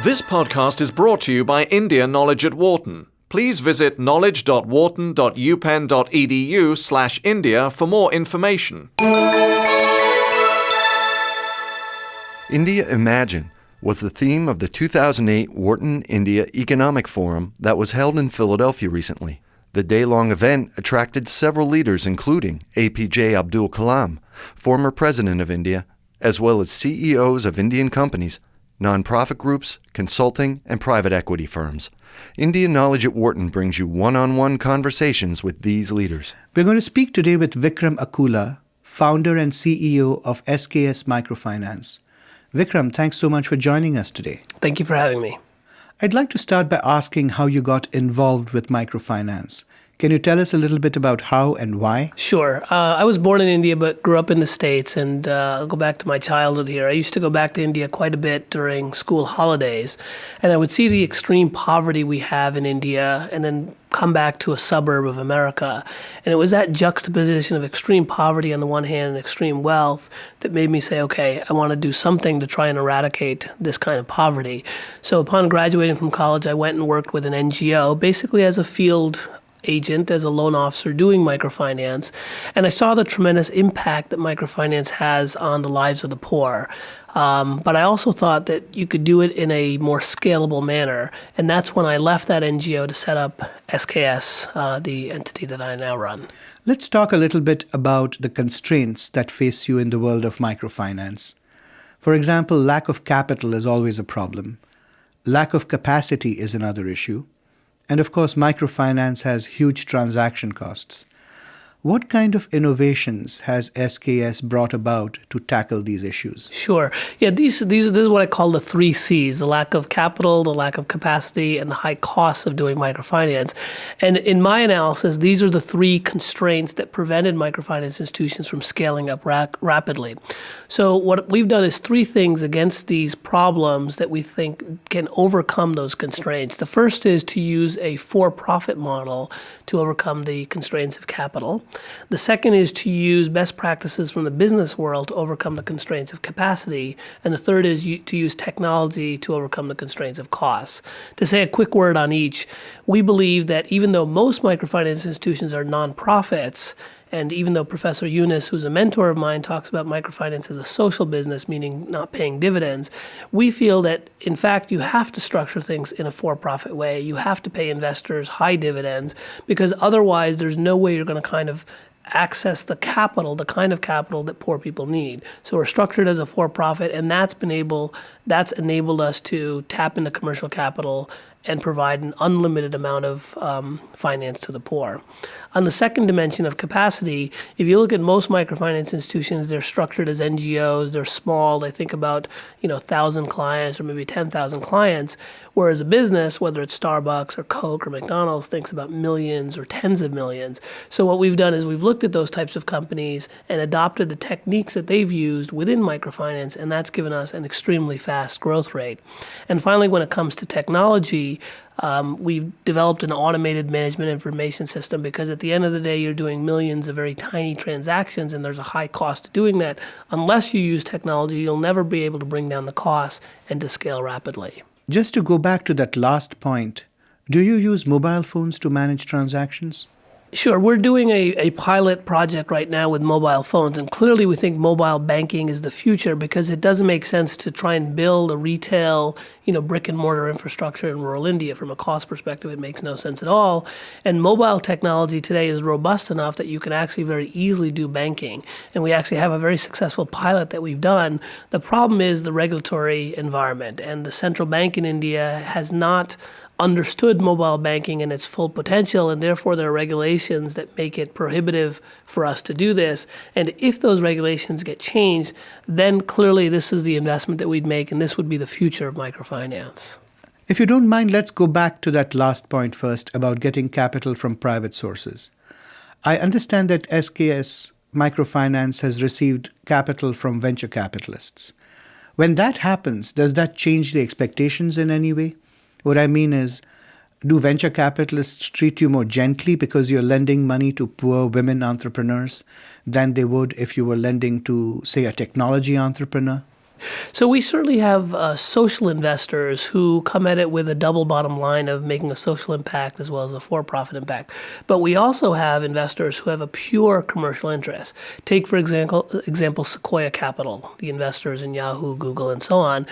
This podcast is brought to you by India Knowledge at Wharton. Please visit knowledge.wharton.upenn.edu/India for more information. India Imagine was the theme of the 2008 Wharton India Economic Forum that was held in Philadelphia recently. The day-long event attracted several leaders including APJ Abdul Kalam, former president of India, as well as CEOs of Indian companies, nonprofit groups, consulting, and private equity firms. India Knowledge at Wharton brings you one-on-one conversations with these leaders. We're going to speak today with Vikram Akula, founder and CEO of SKS Microfinance. Vikram, thanks so much for joining us today. Thank you for having me. I'd like to start by asking how you got involved with microfinance. Can you tell us a little bit about how and why? Sure. I was born in India but grew up in the States, and I'll go back to my childhood here. I used to go back to India quite a bit during school holidays, and I would see the extreme poverty we have in India and then come back to a suburb of America. And it was that juxtaposition of extreme poverty on the one hand and extreme wealth that made me say, okay, I want to do something to try and eradicate this kind of poverty. So upon graduating from college, I went and worked with an NGO, basically as a field agent, as a loan officer doing microfinance, and I saw the tremendous impact that microfinance has on the lives of the poor. But I also thought that you could do it in a more scalable manner, and that's when I left that NGO to set up SKS, the entity that I now run. Let's talk a little bit about the constraints that face you in the world of microfinance. For example, lack of capital is always a problem. Lack of capacity is another issue. And of course, microfinance has huge transaction costs. What kind of innovations has SKS brought about to tackle these issues? Sure. Yeah, this is what I call the 3 C's, the lack of capital, the lack of capacity, and the high costs of doing microfinance. And in my analysis, these are the 3 constraints that prevented microfinance institutions from scaling up rapidly. So what we've done is 3 things against these problems that we think can overcome those constraints. The first is to use a for-profit model to overcome the constraints of capital. The second is to use best practices from the business world to overcome the constraints of capacity. And the third is to use technology to overcome the constraints of costs. To say a quick word on each, we believe that even though most microfinance institutions are nonprofits, and even though Professor Yunus, who's a mentor of mine, talks about microfinance as a social business, meaning not paying dividends, we feel that, in fact, you have to structure things in a for-profit way. You have to pay investors high dividends, because otherwise there's no way you're going to kind of access the capital, the kind of capital that poor people need. So we're structured as a for-profit, and that's enabled us to tap into commercial capital and provide an unlimited amount of finance to the poor. On the second dimension of capacity, if you look at most microfinance institutions, they're structured as NGOs, they're small, they think about 1,000 clients or maybe 10,000 clients, whereas a business, whether it's Starbucks or Coke or McDonald's, thinks about millions or tens of millions. So what we've done is we've looked at those types of companies and adopted the techniques that they've used within microfinance, and that's given us an extremely fast growth rate. And finally, when it comes to technology, we've developed an automated management information system, because at the end of the day, you're doing millions of very tiny transactions, and there's a high cost to doing that. Unless you use technology, you'll never be able to bring down the costs and to scale rapidly. Just to go back to that last point, do you use mobile phones to manage transactions? Sure. We're doing a pilot project right now with mobile phones, and clearly we think mobile banking is the future, because it doesn't make sense to try and build a retail, brick and mortar infrastructure in rural India. From a cost perspective, it makes no sense at all. And mobile technology today is robust enough that you can actually very easily do banking. And we actually have a very successful pilot that we've done. The problem is the regulatory environment, and the central bank in India has not understood mobile banking and its full potential, and therefore there are regulations that make it prohibitive for us to do this. And if those regulations get changed, then clearly this is the investment that we'd make, and this would be the future of microfinance. If you don't mind, let's go back to that last point first about getting capital from private sources. I understand that SKS Microfinance has received capital from venture capitalists. When that happens, does that change the expectations in any way? What I mean is, do venture capitalists treat you more gently because you're lending money to poor women entrepreneurs than they would if you were lending to, say, a technology entrepreneur? So we certainly have social investors who come at it with a double bottom line of making a social impact as well as a for-profit impact. But we also have investors who have a pure commercial interest. Take, for example, Sequoia Capital, the investors in Yahoo, Google, and so on.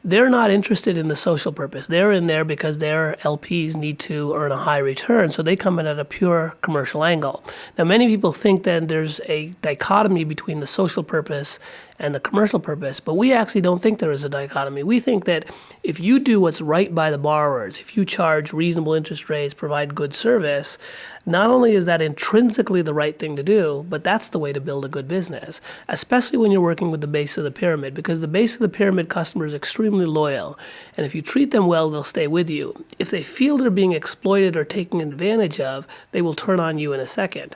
They're not interested in the social purpose. They're in there because their LPs need to earn a high return, so they come in at a pure commercial angle. Now, many people think that there's a dichotomy between the social purpose and the commercial purpose, but we actually don't think there is a dichotomy. We think that if you do what's right by the borrowers, if you charge reasonable interest rates, provide good service, not only is that intrinsically the right thing to do, but that's the way to build a good business, especially when you're working with the base of the pyramid, because the base of the pyramid customer is extremely loyal. And if you treat them well, they'll stay with you. If they feel they're being exploited or taken advantage of, they will turn on you in a second.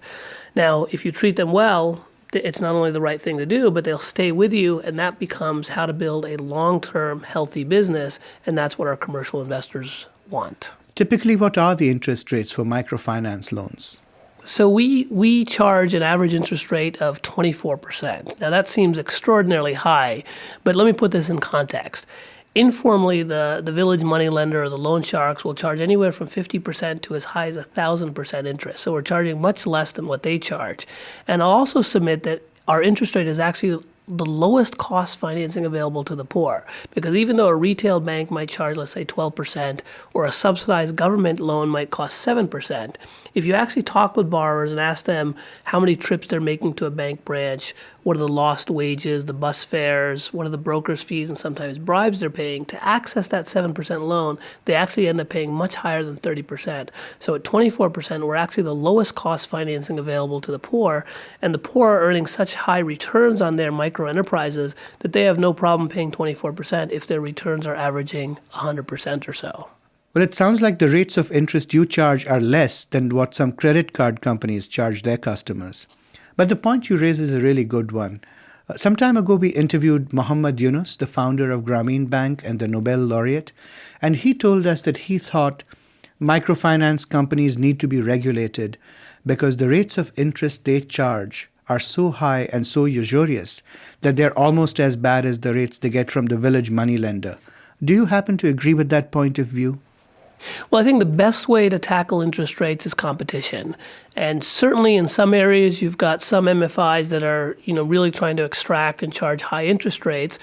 Now, if you treat them well, it's not only the right thing to do, but they'll stay with you, and that becomes how to build a long-term healthy business, and that's what our commercial investors want. Typically, what are the interest rates for microfinance loans? So we charge an average interest rate of 24%. Now that seems extraordinarily high, but let me put this in context. Informally, the village money lender or the loan sharks will charge anywhere from 50% to as high as 1,000% interest. So we're charging much less than what they charge. And I'll also submit that our interest rate is actually the lowest cost financing available to the poor. Because even though a retail bank might charge, let's say, 12%, or a subsidized government loan might cost 7%, if you actually talk with borrowers and ask them how many trips they're making to a bank branch, what are the lost wages, the bus fares, what are the broker's fees, and sometimes bribes they're paying, to access that 7% loan, they actually end up paying much higher than 30%. So at 24%, we're actually the lowest cost financing available to the poor, and the poor are earning such high returns on their micro enterprises that they have no problem paying 24% if their returns are averaging 100% or so. Well, it sounds like the rates of interest you charge are less than what some credit card companies charge their customers. But the point you raise is a really good one. Some time ago, we interviewed Muhammad Yunus, the founder of Grameen Bank and the Nobel laureate, and he told us that he thought microfinance companies need to be regulated because the rates of interest they charge are so high and so usurious that they're almost as bad as the rates they get from the village money lender. Do you happen to agree with that point of view? Well, I think the best way to tackle interest rates is competition. And certainly in some areas, you've got some MFIs that are, really trying to extract and charge high interest rates.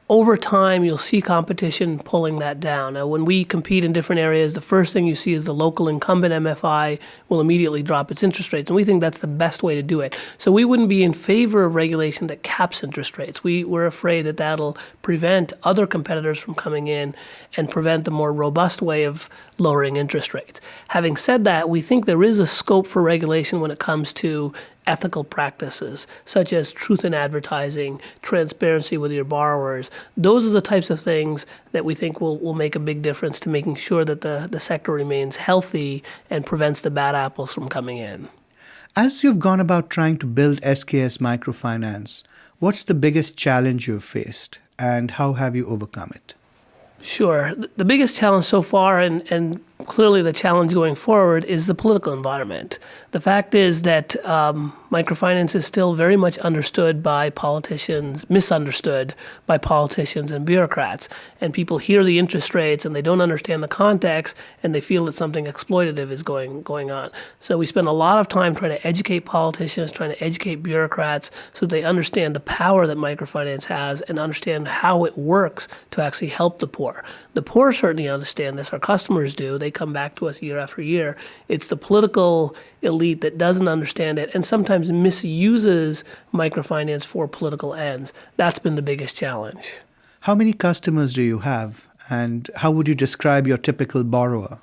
Over time, you'll see competition pulling that down. Now, when we compete in different areas, the first thing you see is the local incumbent MFI will immediately drop its interest rates. And we think that's the best way to do it. So we wouldn't be in favor of regulation that caps interest rates. We're afraid that that'll prevent other competitors from coming in and prevent the more robust way of lowering interest rates. Having said that, we think there is a scope for regulation when it comes to ethical practices, such as truth in advertising, transparency with your borrowers. Those are the types of things that we think will make a big difference to making sure that the sector remains healthy and prevents the bad apples from coming in. As you've gone about trying to build SKS Microfinance, what's the biggest challenge you've faced and how have you overcome it? Sure. The biggest challenge so far, and clearly the challenge going forward, is the political environment. The fact is that microfinance is still very much understood by politicians, misunderstood by politicians and bureaucrats. And people hear the interest rates and they don't understand the context and they feel that something exploitative is going on. So we spend a lot of time trying to educate politicians, trying to educate bureaucrats so they understand the power that microfinance has and understand how it works to actually help the poor. The poor certainly understand this. Our customers do. They come back to us year after year. It's the political elite that doesn't understand it and sometimes misuses microfinance for political ends. That's been the biggest challenge. How many customers do you have, and how would you describe your typical borrower?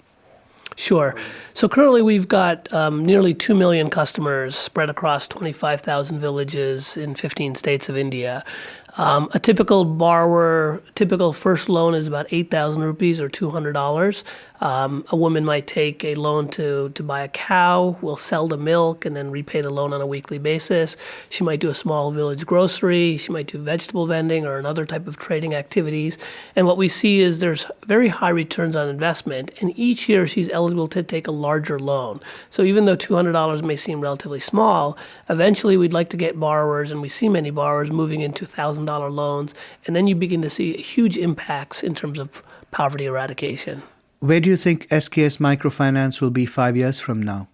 Sure. So currently we've got nearly 2 million customers spread across 25,000 villages in 15 states of India. A typical borrower, typical first loan is about 8,000 rupees or $200. A woman might take a loan to buy a cow, will sell the milk, and then repay the loan on a weekly basis. She might do a small village grocery. She might do vegetable vending or another type of trading activities. And what we see is there's very high returns on investment, and each year she's eligible to take a larger loan. So even though $200 may seem relatively small, eventually we'd like to get borrowers, and we see many borrowers moving into $1,000 $100,000 loans, and then you begin to see huge impacts in terms of poverty eradication. Where do you think SKS Microfinance will be 5 years from now?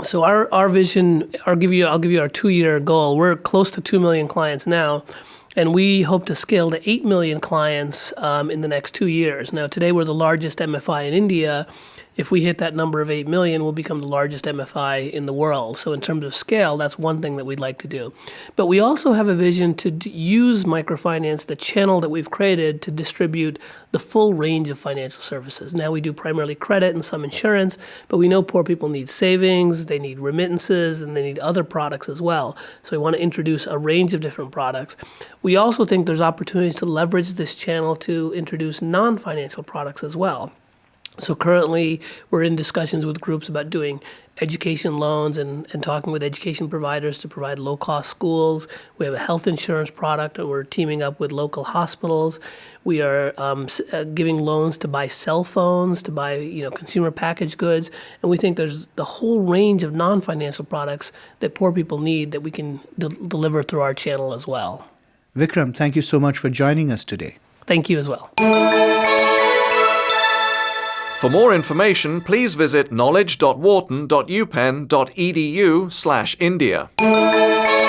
So our vision, I'll give you our 2-year goal. We're close to 2 million clients now, and we hope to scale to 8 million clients in the next 2 years. Now, today we're the largest MFI in India. If we hit that number of 8 million, we'll become the largest MFI in the world. So in terms of scale, that's one thing that we'd like to do. But we also have a vision to use microfinance, the channel that we've created, to distribute the full range of financial services. Now we do primarily credit and some insurance, but we know poor people need savings, they need remittances, and they need other products as well. So we want to introduce a range of different products. We also think there's opportunities to leverage this channel to introduce non-financial products as well. So currently, we're in discussions with groups about doing education loans and talking with education providers to provide low-cost schools. We have a health insurance product, and we're teaming up with local hospitals. We are giving loans to buy cell phones, to buy consumer packaged goods, and we think there's the whole range of non-financial products that poor people need that we can deliver through our channel as well. Vikram, thank you so much for joining us today. Thank you as well. For more information, please visit knowledge.wharton.upenn.edu/India.